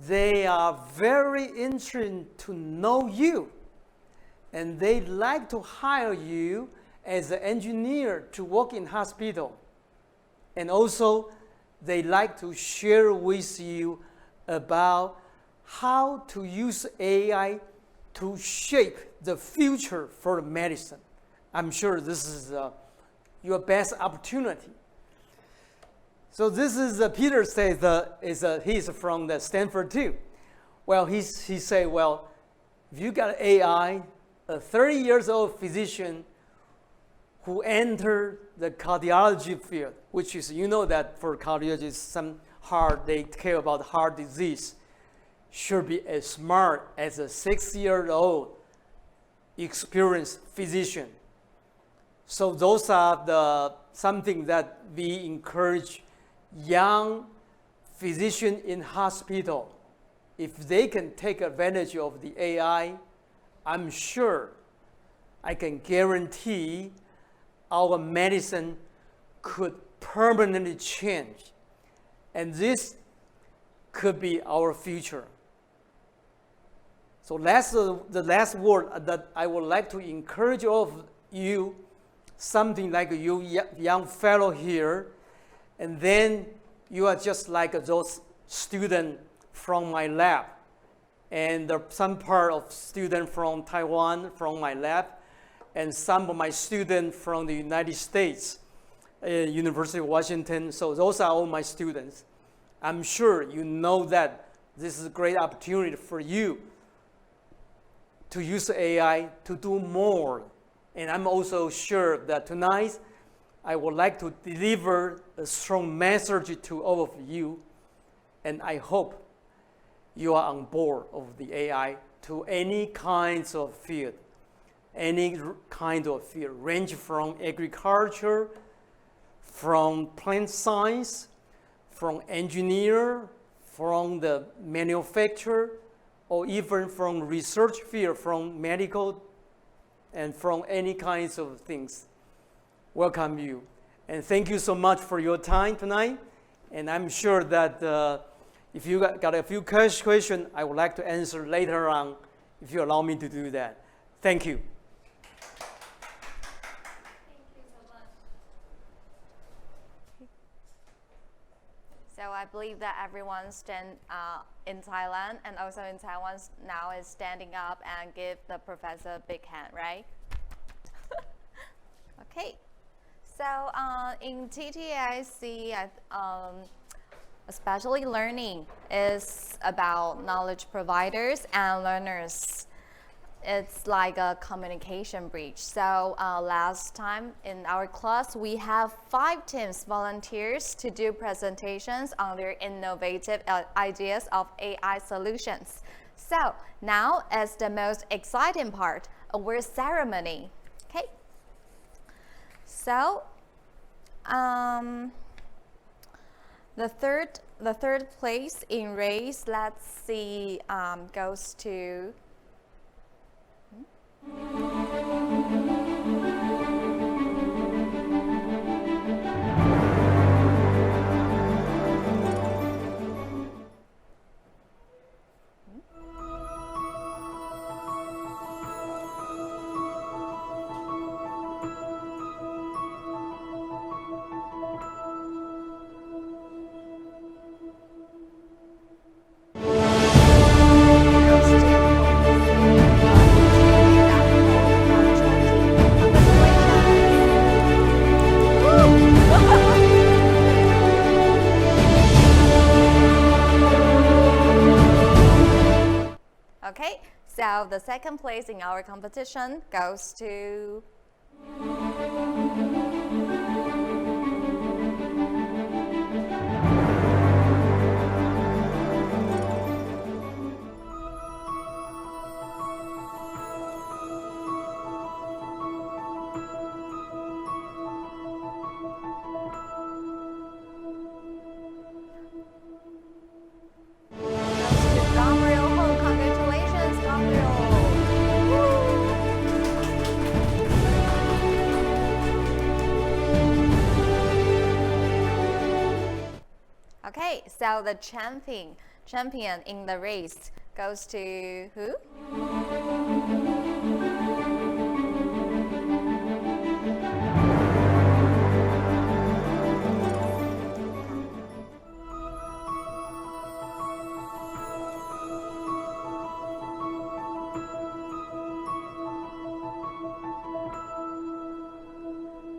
they are very interested to know you. And they like to hire you as an engineer to work in hospital. And also, they like to share with you about how to use AI to shape the future for medicine. I'm sure this is your best opportunity. So this is Peter says he's from the Stanford too. Well, he said, well, if you got AI, a 30 years old physician who entered the cardiology field, which is, you know that for cardiologists, they care about heart disease, should be as smart as a 6-year-old experienced physician. So those are something that we encourage young physicians in hospital. If they can take advantage of the AI, I'm sure, I can guarantee our medicine could permanently change. And this could be our future. So that's the last word that I would like to encourage all of you, something like you young fellow here, and then you are just like those students from my lab, and some part of students from Taiwan from my lab, and some of my students from the United States, University of Washington. So those are all my students. I'm sure you know that this is a great opportunity for you to use AI to do more. And I'm also sure that tonight I would like to deliver a strong message to all of you. And I hope you are on board of the AI to any kinds of field. Any kind of field, range from agriculture, from plant science, from engineer, from the manufacturer, or even from research field, from medical, and from any kinds of things. Welcome you. And thank you so much for your time tonight. And I'm sure that if you got a few questions, I would like to answer later on, if you allow me to do that. Thank you. So I believe that everyone in Thailand and also in Taiwan now is standing up and give the professor a big hand, right? Okay. So in TTAIC, especially learning is about knowledge providers and learners. It's like a communication bridge. So last time in our class, we have 5 teams volunteers to do presentations on their innovative ideas of AI solutions. So now is the most exciting part, award ceremony. Okay. So the third place in race, let's see, goes to So the second place in our competition goes to Gabriel. Oh, congratulations, Gabriel. Woo. Okay, so the champion in the race goes to who?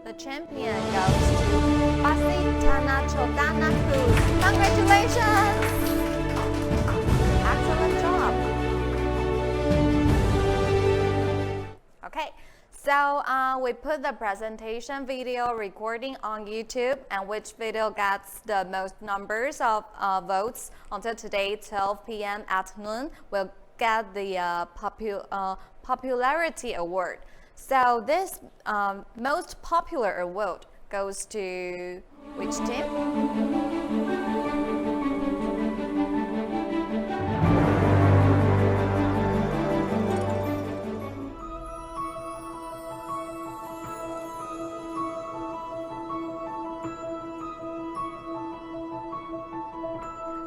The champion goes to Basitana Chodana Cruz. Congratulations! Excellent job. Okay, so we put the presentation video recording on YouTube, and which video gets the most numbers of votes until today, 12 p.m. at noon, will get the popularity award. So this most popular award goes to which team?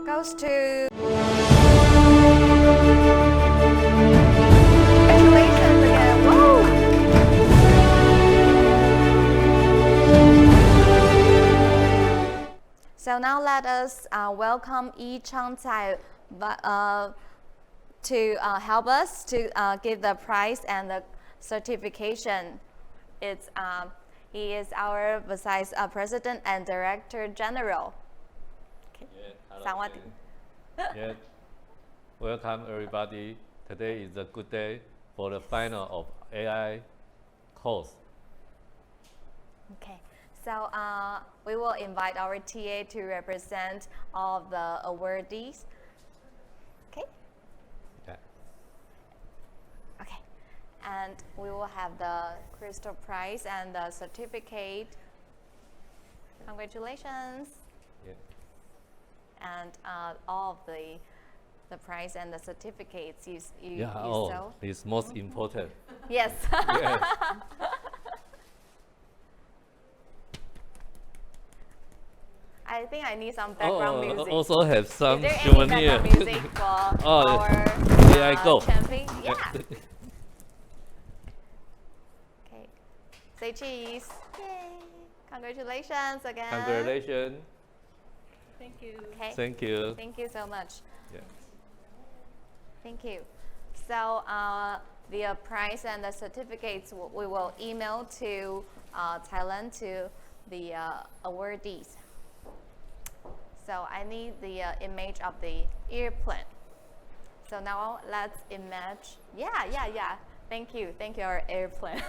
Goes to congratulations again. Woo! So now let us welcome Yi Changcai to help us to give the prize and the certification. He is our Vice President and Director General. Okay. Hello. Yes. Welcome everybody. Today is a good day for the final of AI course. Okay. So we will invite our TA to represent all of the awardees. Okay. Yeah. Okay. And we will have the crystal prize and the certificate. Congratulations. Yeah. And all of the prize and the certificates you Oh, saw. it's most important. Yes. Yes. I think I need some background music. Also have some Is there any souvenir. background music for Oh, our AI Go. champion? Yeah. Okay. Say cheese. Yay. Congratulations again. Congratulations. Thank you. Okay. Thank you. Thank you so much. Yeah. Thank you. So the prize and the certificates we will email to Thailand to the awardees. So I need the image of the airplane. So now let's imagine. Yeah. Thank you, our airplane.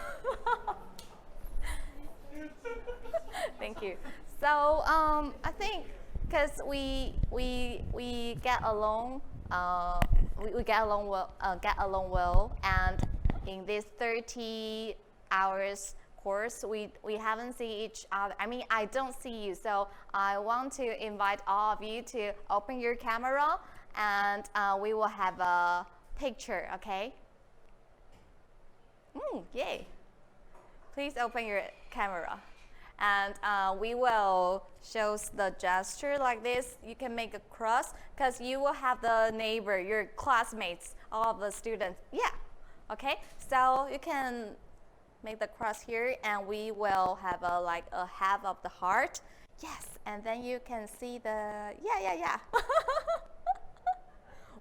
Thank you. So I think because we get along, we get along well, and in this 30 hours course, we haven't seen each other. I mean, I don't see you, so I want to invite all of you to open your camera, and we will have a picture, okay? Yay. Please open your camera. And we will show the gesture like this. You can make a cross, because you will have the neighbor, your classmates, all of the students. Yeah, okay? So you can make the cross here, and we will have like a half of the heart. Yes, and then you can see the, yeah.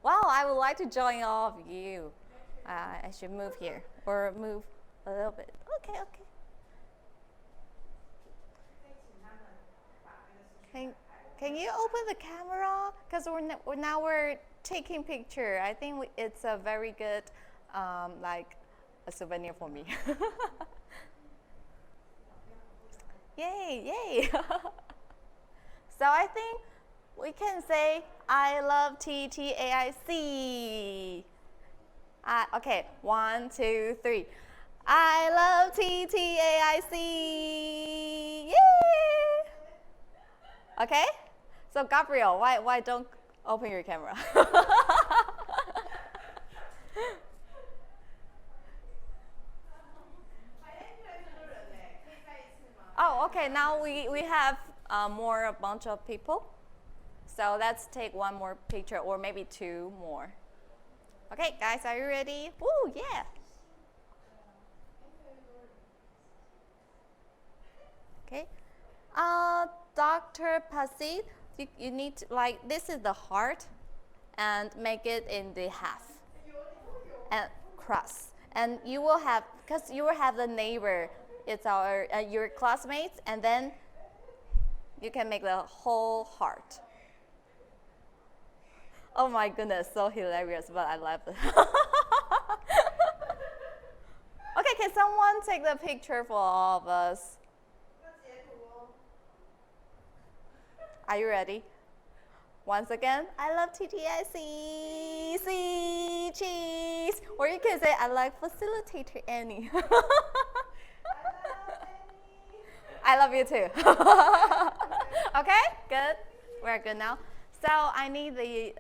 Wow, I would like to join all of you. I should move here, or move a little bit. Okay. Can you open the camera? Because we're taking picture. I think it's a very good like a souvenir for me. Yay, yay. So I think we can say, I love TTAIC. Okay, 1, 2, 3. I love TTAIC. Yay! Okay? So Gabriel, why don't open your camera? Oh, okay, now we have a bunch of people. So let's take one more picture or maybe 2 more. Okay, guys, are you ready? Woo, yeah. Okay. Dr. Pasid, you need to, like, this is the heart and make it in the half and cross. And you will have, because you will have the neighbor, it's your classmates, and then you can make the whole heart. Oh my goodness, so hilarious, but I love it. Okay, can someone take the picture for all of us? Are you ready? Once again, I love TTAIC, cheese. Or you can say, I like facilitator Annie. I love you too. Okay, good. We're good now. So I need the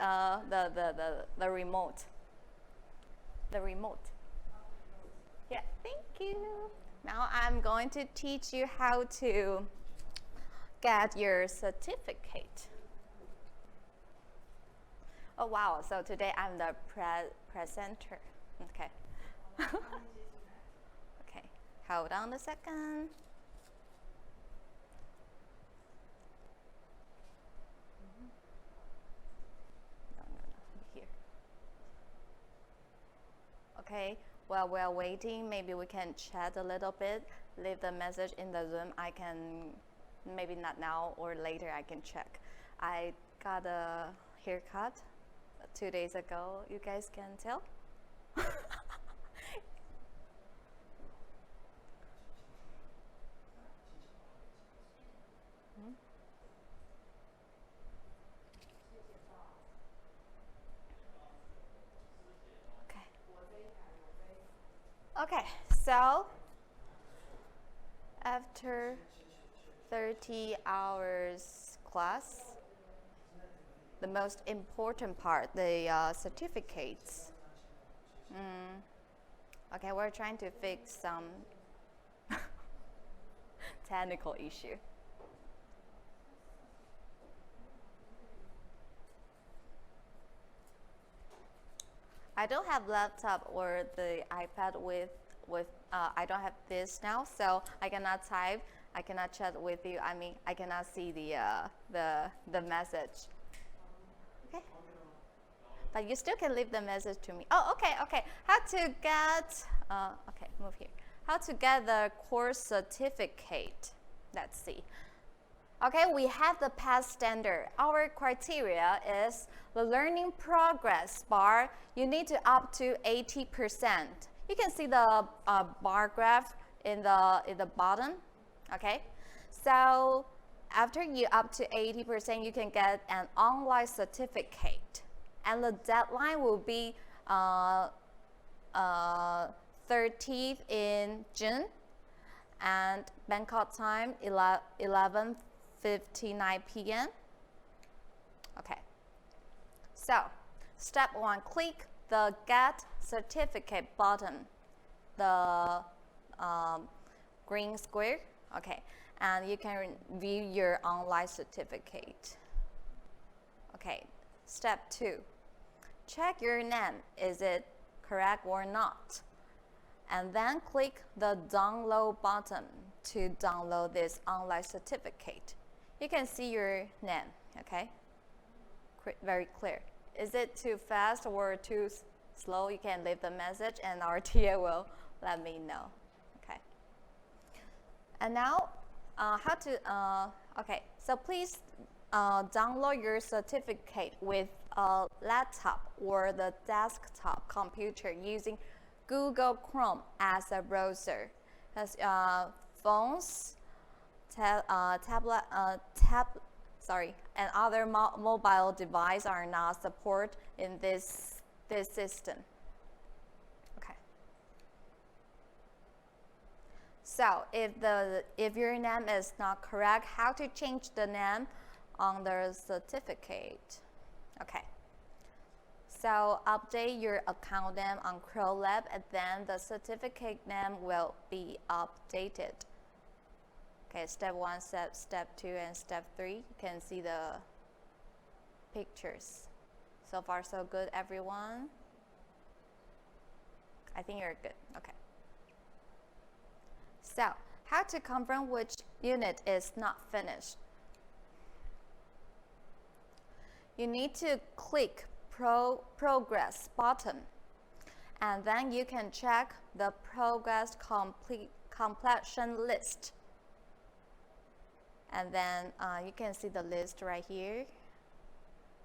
remote. The remote. Yeah, thank you. Now I'm going to teach you how to get your certificate. Oh wow, so today I'm the presenter. Okay. Okay, hold on a second. No, here. Okay, while we're waiting, maybe we can chat a little bit, leave the message in the Zoom. I can, maybe not now or later, I can check. I got a haircut 2 days ago. You guys can tell? Okay. Okay, so after 30 hours class, the most important part, the certificates. Okay, we're trying to fix some technical issue. I don't have laptop or the iPad with I don't have this now, so I cannot type. I cannot chat with you. I mean, I cannot see the message. Okay. But you still can leave the message to me. Oh, okay, okay. How to get, okay, move here. How to get the course certificate. Let's see. Okay, we have the past standard. Our criteria is the learning progress bar. You need to up to 80%. You can see the bar graph in the bottom. Okay, so after you up to 80%, you can get an online certificate, and the deadline will be 30th in June, and Bangkok time 11:59 p.m. Okay, so step 1, click the Get Certificate button, the green square. Okay, and you can view your online certificate. Okay, step 2, check your name, is it correct or not? And then click the download button to download this online certificate. You can see your name, okay? Very clear. Is it too fast or too slow? You can leave the message and our TA will let me know. And now, how to, okay, so please download your certificate with a laptop or the desktop computer using Google Chrome as a browser. As phones, tablet, and other mobile devices are not supported in this system. Okay. So if your name is not correct, how to change the name on the certificate? Okay. So update your account name on CrowLab, and then the certificate name will be updated. Okay, step 1, step 2, and step 3. You can see the pictures. So far, so good, everyone? I think you're good. Okay. So, how to confirm which unit is not finished? You need to click Progress button, and then you can check the progress completion list. And then you can see the list right here.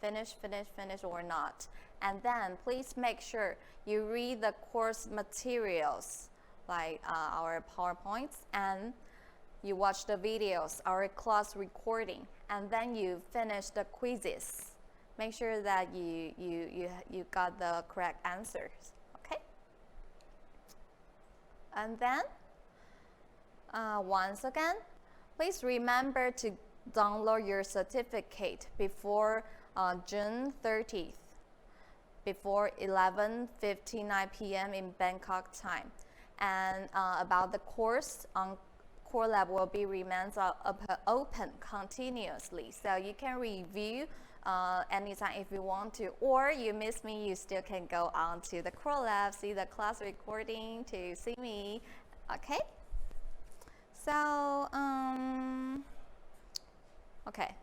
Finish, finish, finish, or not. And then please make sure you read the course materials, like our PowerPoints, and you watch the videos, our class recording, and then you finish the quizzes. Make sure that you got the correct answers, okay? And then, once again, please remember to download your certificate before June 30th, before 11:59 p.m. in Bangkok time. And about the course, Core Lab will be remains open continuously, so you can review anytime if you want to, or you miss me, you still can go on to the Core Lab, see the class recording to see me, okay? So, okay,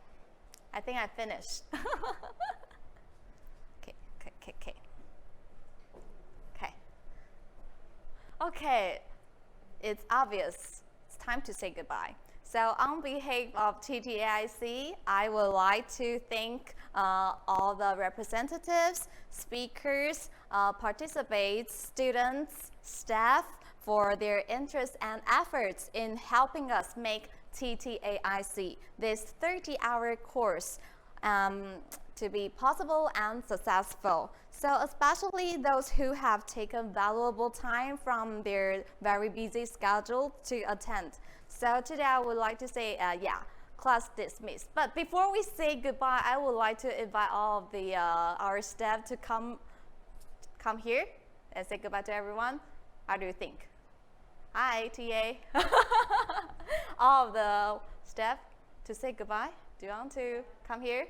I think I finished. Okay, it's obvious. It's time to say goodbye. So on behalf of TTAIC, I would like to thank all the representatives, speakers, participants, students, staff for their interest and efforts in helping us make TTAIC, this 30-hour course, to be possible and successful. So especially those who have taken valuable time from their very busy schedule to attend. So today I would like to say, class dismissed. But before we say goodbye, I would like to invite all of the our staff to come here and say goodbye to everyone. How do you think? Hi, TA. All of the staff to say goodbye. Do you want to come here?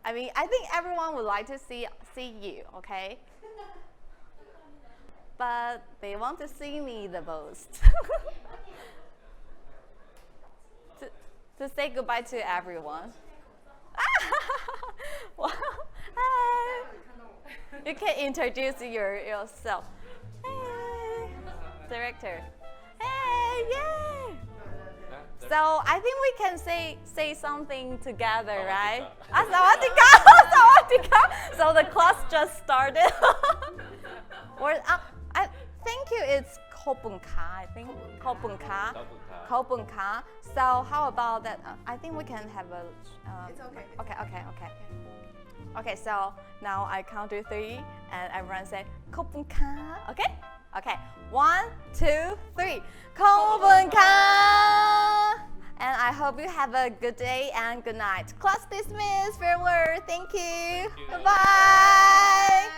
I mean, I think everyone would like to see you, okay? But they want to see me the most. to say goodbye to everyone. Well, hi. You can introduce yourself. Hey, director. Hey, yay! So I think we can say something together, right? So the class just started. Or I think it's Kopunka. I think Kopunka. So how about that? I think we can have a. It's okay. Okay. Okay. So now I count to 3, and everyone say Kopunka. Okay. Okay. 1, 2, 3. Kopunka. And I hope you have a good day and good night. Class dismissed. Farewell. Thank you. Bye-bye.